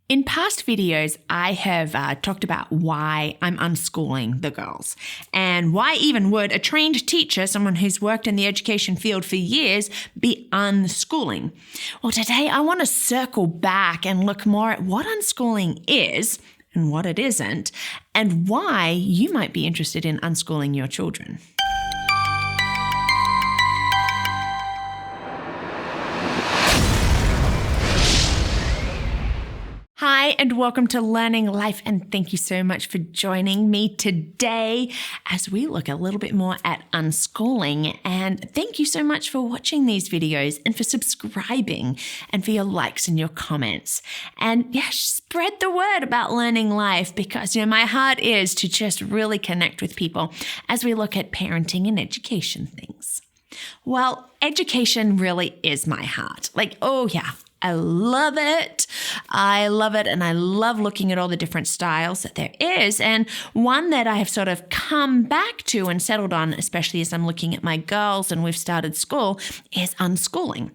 In past videos, I have talked about why I'm unschooling the girls and why even would a trained teacher, someone who's worked in the education field for years, be unschooling. Well, today I want to circle back and look more at what unschooling is and what it isn't, and why you might be interested in unschooling your children. Hi, and welcome to Learning Life, and thank you so much for joining me today as we look a little bit more at unschooling. And thank you so much for watching these videos and for subscribing and for your likes and your comments. And yeah, spread the word about Learning Life because, my heart is to just really connect with people as we look at parenting and education things. Well, education really is my heart. I love it. And I love looking at all the different styles that there is. And one that I have sort of come back to and settled on, especially as I'm looking at my girls and we've started school, is unschooling.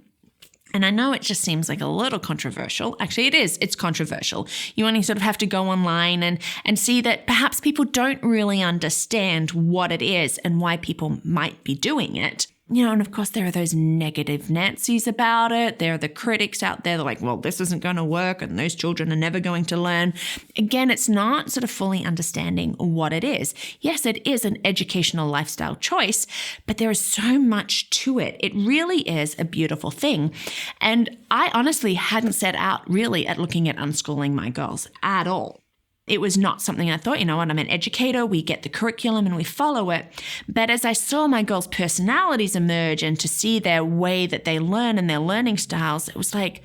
And I know it just seems like a little controversial. Actually, it is. It's controversial. You only sort of have to go online and see that perhaps people don't really understand what it is and why people might be doing it. And of course, there are those negative Nancy's about it. There are the critics out there. They're like, well, this isn't going to work and those children are never going to learn. Again, it's not sort of fully understanding what it is. Yes, it is an educational lifestyle choice, but there is so much to it. It really is a beautiful thing. And I honestly hadn't set out really at looking at unschooling my girls at all. It was not something I thought, I'm an educator, we get the curriculum and we follow it. But as I saw my girls' personalities emerge and to see their way that they learn and their learning styles, it was like,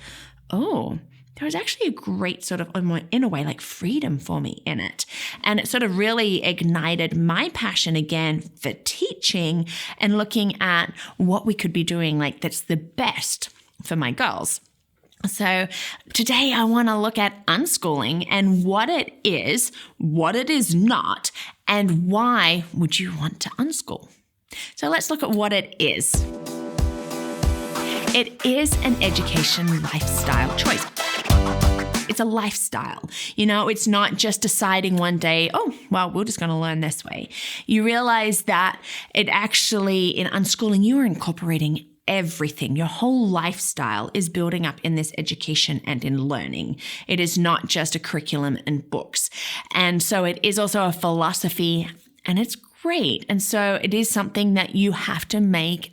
oh, there was actually a great sort of, in a way, like freedom for me in it. And it sort of really ignited my passion again for teaching and looking at what we could be doing that's the best for my girls. So today I want to look at unschooling and what it is not, and why would you want to unschool? So let's look at what it is. It is an education lifestyle choice. It's a lifestyle. It's not just deciding one day, we're just going to learn this way. You realize that it actually, in unschooling, you are incorporating everything. Your whole lifestyle is building up in this education and in learning. It is not just a curriculum and books. And so it is also a philosophy, and it's great. And so it is something that you have to make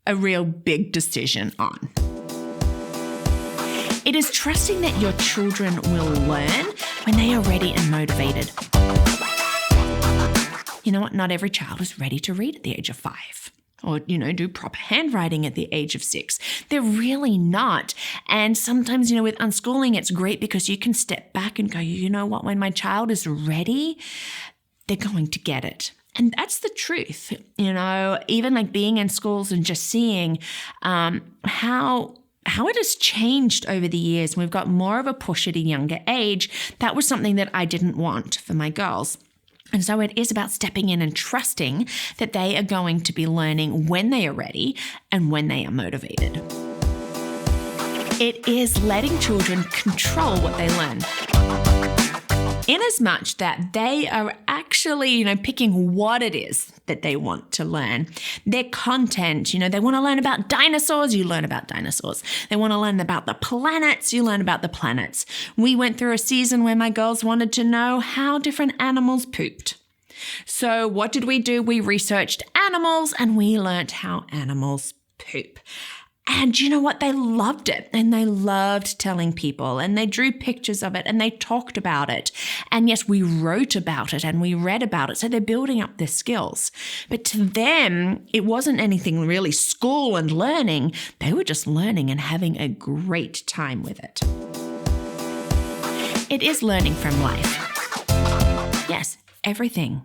a real big decision on. It is trusting that your children will learn when they are ready and motivated. You know what? Not every child is ready to read at the age of 5. Or, do proper handwriting at the age of 6. They're really not. And sometimes, with unschooling, it's great because you can step back and go, you know what, when my child is ready, they're going to get it. And that's the truth, even being in schools and just seeing how it has changed over the years. We've got more of a push at a younger age. That was something that I didn't want for my girls. And so it is about stepping in and trusting that they are going to be learning when they are ready and when they are motivated. It is letting children control what they learn. Inasmuch that they are actually, picking what it is that they want to learn. Their content, they want to learn about dinosaurs, you learn about dinosaurs. They want to learn about the planets, you learn about the planets. We went through a season where my girls wanted to know how different animals pooped. So what did we do? We researched animals and we learned how animals poop. And you know what? They loved it, and they loved telling people, and they drew pictures of it and they talked about it. And yes, we wrote about it and we read about it. So they're building up their skills. But to them, it wasn't anything really school and learning. They were just learning and having a great time with it. It is learning from life. Yes, everything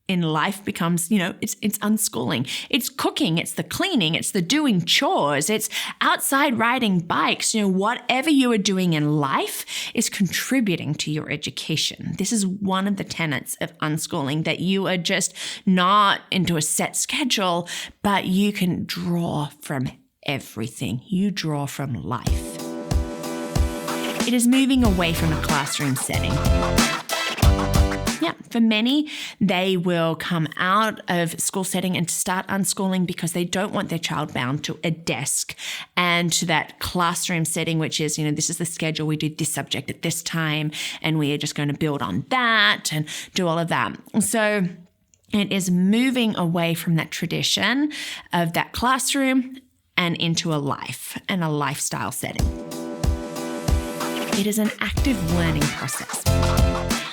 in life becomes, it's unschooling. It's cooking, it's the cleaning, it's the doing chores, it's outside riding bikes. Whatever you are doing in life is contributing to your education. This is one of the tenets of unschooling, that you are just not into a set schedule, but you can draw from everything. You draw from life. It is moving away from a classroom setting. Yeah, for many, they will come out of school setting and start unschooling because they don't want their child bound to a desk and to that classroom setting, which is, this is the schedule. We do this subject at this time, and we are just going to build on that and do all of that. So it is moving away from that tradition of that classroom and into a life and a lifestyle setting. It is an active learning process.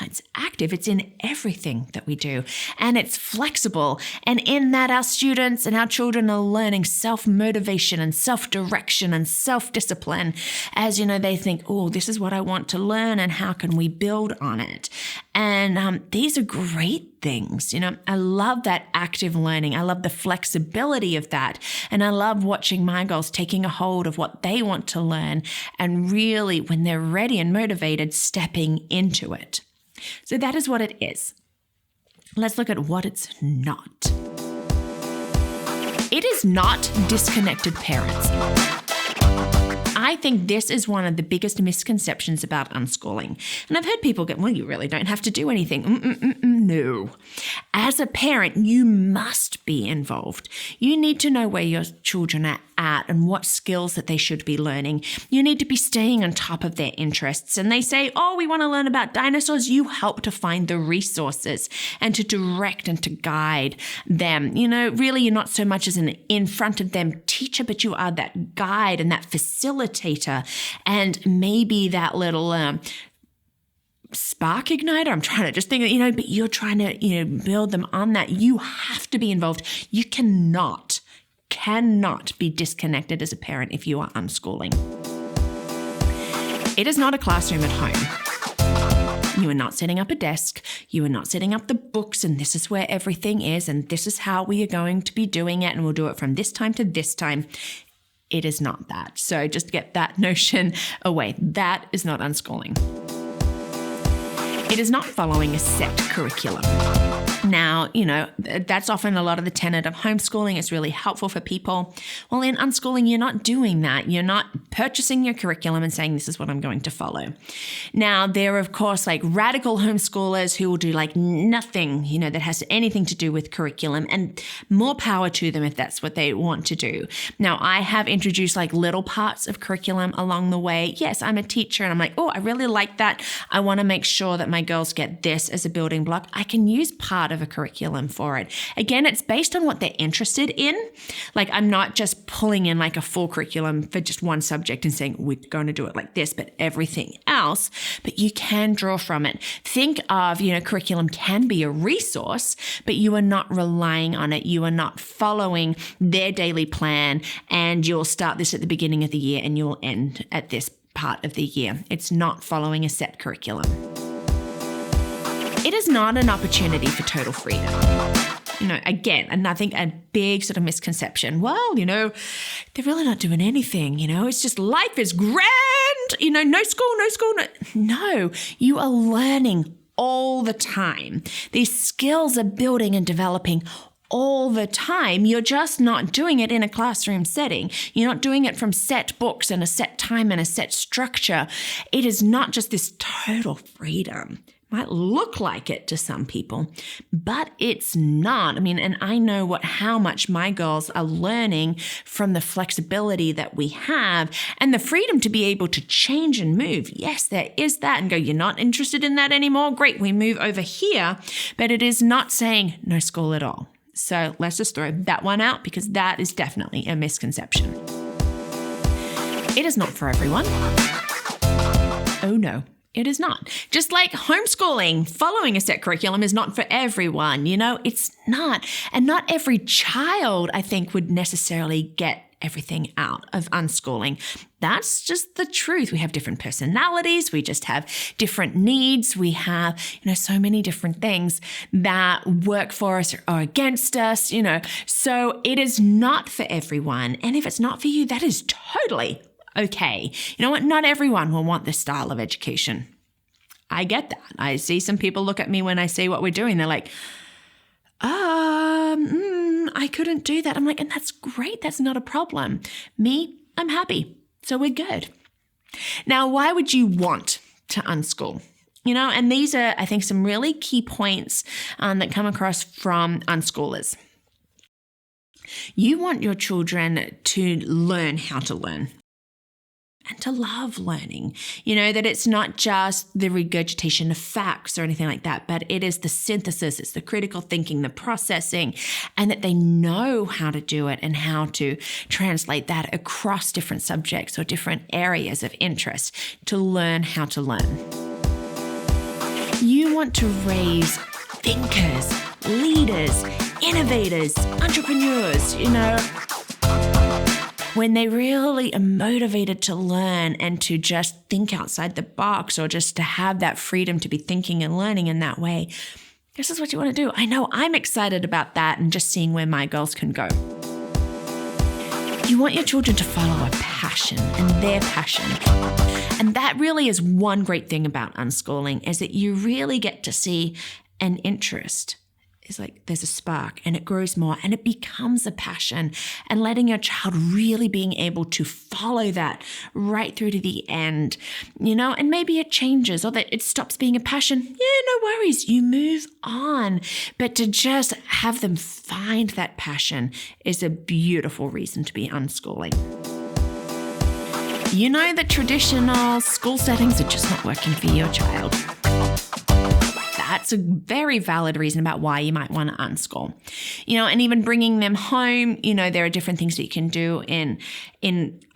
It's active. It's in everything that we do, and it's flexible. And in that, our students and our children are learning self-motivation and self-direction and self-discipline as, they think, oh, this is what I want to learn, and how can we build on it? And these are great things. I love that active learning. I love the flexibility of that. And I love watching my girls taking a hold of what they want to learn and really, when they're ready and motivated, stepping into it. So that is what it is. Let's look at what it's not. It is not disconnected parents. I think this is one of the biggest misconceptions about unschooling. And I've heard people go, well, you really don't have to do anything. No. As a parent, you must be involved. You need to know where your children are at and what skills that they should be learning. You need to be staying on top of their interests. And they say, oh, we want to learn about dinosaurs. You help to find the resources and to direct and to guide them. Really, you're not so much as an in front of them teacher, but you are that guide and that facilitator, and maybe that little spark igniter. I'm trying to just think, but you're trying to, build them on that. You have to be involved. You cannot be disconnected as a parent if you are unschooling. It is not a classroom at home. You are not setting up a desk. You are not setting up the books, and this is where everything is, and this is how we are going to be doing it, and we'll do it from this time to this time. It is not that. So just get that notion away. That is not unschooling. It is not following a set curriculum. Now, that's often a lot of the tenet of homeschooling. It's really helpful for people. Well, in unschooling, you're not doing that. You're not purchasing your curriculum and saying, this is what I'm going to follow. Now, there are, of course, radical homeschoolers who will do nothing, that has anything to do with curriculum, and more power to them if that's what they want to do. Now, I have introduced little parts of curriculum along the way. Yes, I'm a teacher, and I'm like, oh, I really like that. I want to make sure that my girls get this as a building block. I can use part of a curriculum for it. Again, it's based on what they're interested in. I'm not just pulling in a full curriculum for just one subject and saying, we're going to do it like this, but everything else, but you can draw from it. Think of, curriculum can be a resource, but you are not relying on it. You are not following their daily plan, and you'll start this at the beginning of the year and you'll end at this part of the year. It's not following a set curriculum. It is not an opportunity for total freedom. Again, and I think a big sort of misconception. Well, they're really not doing anything. It's just life is grand. No school. No, you are learning all the time. These skills are building and developing all the time. You're just not doing it in a classroom setting. You're not doing it from set books and a set time and a set structure. It is not just this total freedom. Might look like it to some people, but it's not. And I know how much my girls are learning from the flexibility that we have and the freedom to be able to change and move. Yes, there is that, and go, you're not interested in that anymore? Great, we move over here, but it is not saying no school at all. So let's just throw that one out, because that is definitely a misconception. It is not for everyone. Oh no. It is not. Just like homeschooling, following a set curriculum is not for everyone. It's not. And not every child, I think, would necessarily get everything out of unschooling. That's just the truth. We have different personalities. We just have different needs. We have, so many different things that work for us or against us, So it is not for everyone. And if it's not for you, that is totally okay. You know what? Not everyone will want this style of education. I get that. I see some people look at me when I say what we're doing. They're like, I couldn't do that. I'm like, and that's great. That's not a problem. Me, I'm happy. So we're good. Now, why would you want to unschool? And these are, I think, some really key points that come across from unschoolers. You want your children to learn how to learn and to love learning. That it's not just the regurgitation of facts or anything like that, but it is the synthesis, it's the critical thinking, the processing, and that they know how to do it and how to translate that across different subjects or different areas of interest to learn how to learn. You want to raise thinkers, leaders, innovators, entrepreneurs, when they really are motivated to learn and to just think outside the box or just to have that freedom to be thinking and learning in that way. This is what you want to do. I know I'm excited about that and just seeing where my girls can go. You want your children to follow a passion and their passion. And that really is one great thing about unschooling, is that you really get to see an interest. It's like there's a spark and it grows more and it becomes a passion, and letting your child really being able to follow that right through to the end, and maybe it changes or that it stops being a passion. Yeah, no worries. You move on. But to just have them find that passion is a beautiful reason to be unschooling. That traditional school settings are just not working for your child. That's a very valid reason about why you might want to unschool. And even bringing them home, there are different things that you can do in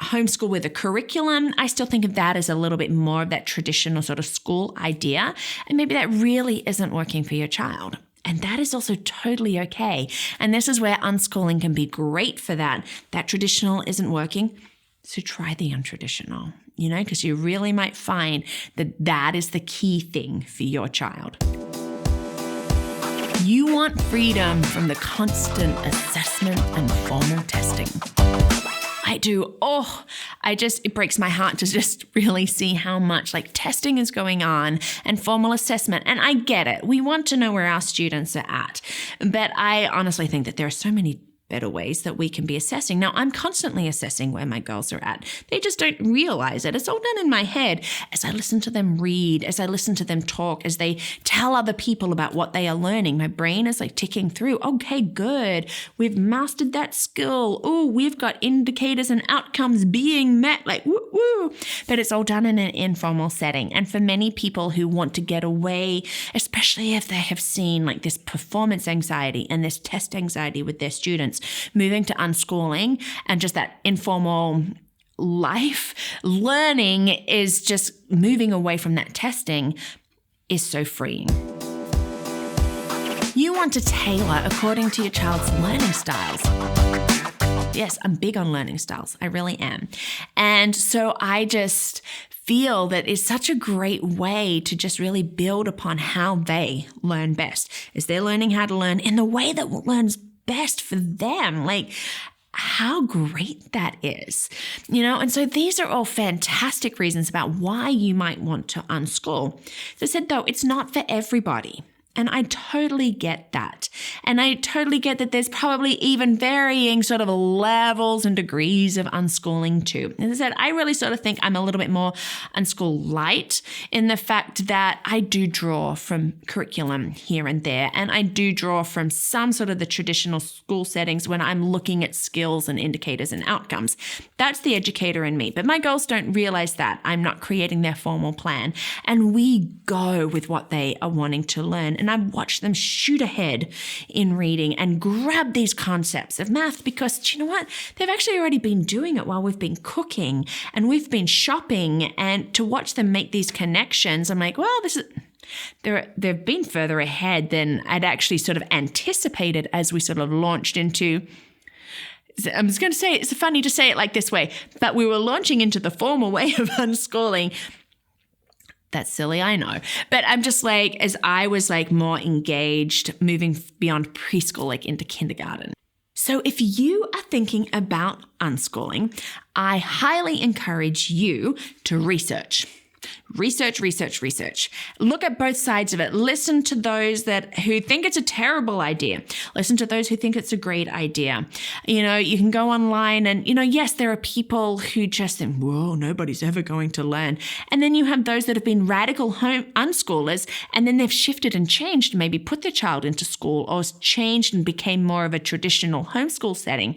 homeschool with a curriculum. I still think of that as a little bit more of that traditional sort of school idea. And maybe that really isn't working for your child. And that is also totally okay. And this is where unschooling can be great for that. That traditional isn't working. So try the untraditional, because you really might find that that is the key thing for your child. You want freedom from the constant assessment and formal testing. I do. It breaks my heart to just really see how much testing is going on and formal assessment. And I get it. We want to know where our students are at. But I honestly think that there are so many better ways that we can be assessing. Now, I'm constantly assessing where my girls are at. They just don't realize it. It's all done in my head as I listen to them read, as I listen to them talk, as they tell other people about what they are learning. My brain is ticking through. Okay, good. We've mastered that skill. Oh, we've got indicators and outcomes being met. Woo, woo. But it's all done in an informal setting. And for many people who want to get away, especially if they have seen this performance anxiety and this test anxiety with their students, moving to unschooling and just that informal life learning is just moving away from that testing is so freeing. You want to tailor according to your child's learning styles. Yes, I'm big on learning styles. I really am. And so I just feel that it's such a great way to just really build upon how they learn best. Is they're learning how to learn in the way that learns best for them. How great that is, and so these are all fantastic reasons about why you might want to unschool. As I said, though, it's not for everybody. And I totally get that. And I totally get that there's probably even varying sort of levels and degrees of unschooling too. As I said, I really sort of think I'm a little bit more unschool light in the fact that I do draw from curriculum here and there. And I do draw from some sort of the traditional school settings when I'm looking at skills and indicators and outcomes. That's the educator in me. But my girls don't realize that. I'm not creating their formal plan. And we go with what they are wanting to learn. And I watch them shoot ahead in reading and grab these concepts of math because, do you know what? They've actually already been doing it while we've been cooking and we've been shopping. And to watch them make these connections, I'm like, well, they've been further ahead than I'd actually sort of anticipated as we sort of launched into. I'm just going to say, it's funny to say it like this way, but we were launching into the formal way of unschooling. That's silly, I know. But I'm just as I was more engaged, moving beyond preschool, into kindergarten. So if you are thinking about unschooling, I highly encourage you to research. Research, research, research. Look at both sides of it. Listen to those who think it's a terrible idea. Listen to those who think it's a great idea. You can go online and, yes, there are people who just think, whoa, nobody's ever going to learn. And then you have those that have been radical home unschoolers, and then they've shifted and changed, maybe put their child into school or changed and became more of a traditional homeschool setting.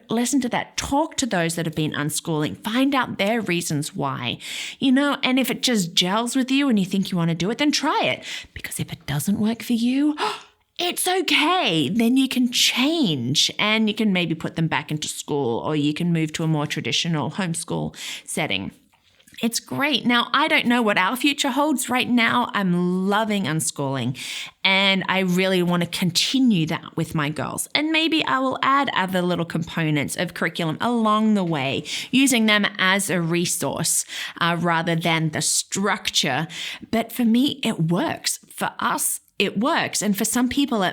Listen to that. Talk to those that have been unschooling. Find out their reasons why. And if it just gels with you and you think you want to do it, then try it. Because if it doesn't work for you, it's okay. Then you can change and you can maybe put them back into school, or you can move to a more traditional homeschool setting. It's great. Now, I don't know what our future holds. Right now, I'm loving unschooling, and I really want to continue that with my girls. And maybe I will add other little components of curriculum along the way, using them as a resource rather than the structure. But for me, it works. For us, it works. And for some people,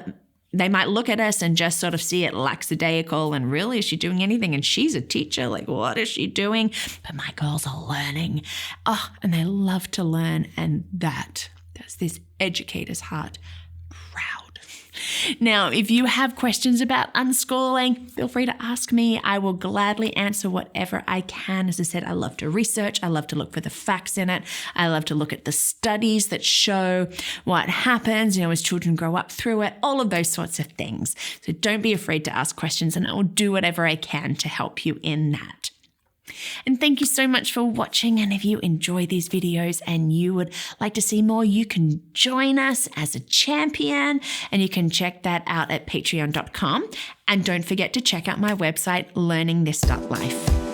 they might look at us and just sort of see it lackadaisical and really, is she doing anything? And she's a teacher. Like, what is she doing? But my girls are learning. And they love to learn. And that's this educator's heart proud. Now, if you have questions about unschooling, feel free to ask me. I will gladly answer whatever I can. As I said, I love to research. I love to look for the facts in it. I love to look at the studies that show what happens, as children grow up through it, all of those sorts of things. So don't be afraid to ask questions, and I will do whatever I can to help you in that. And thank you so much for watching. And if you enjoy these videos and you would like to see more, you can join us as a champion, and you can check that out at patreon.com. And don't forget to check out my website, LearningThis.Life.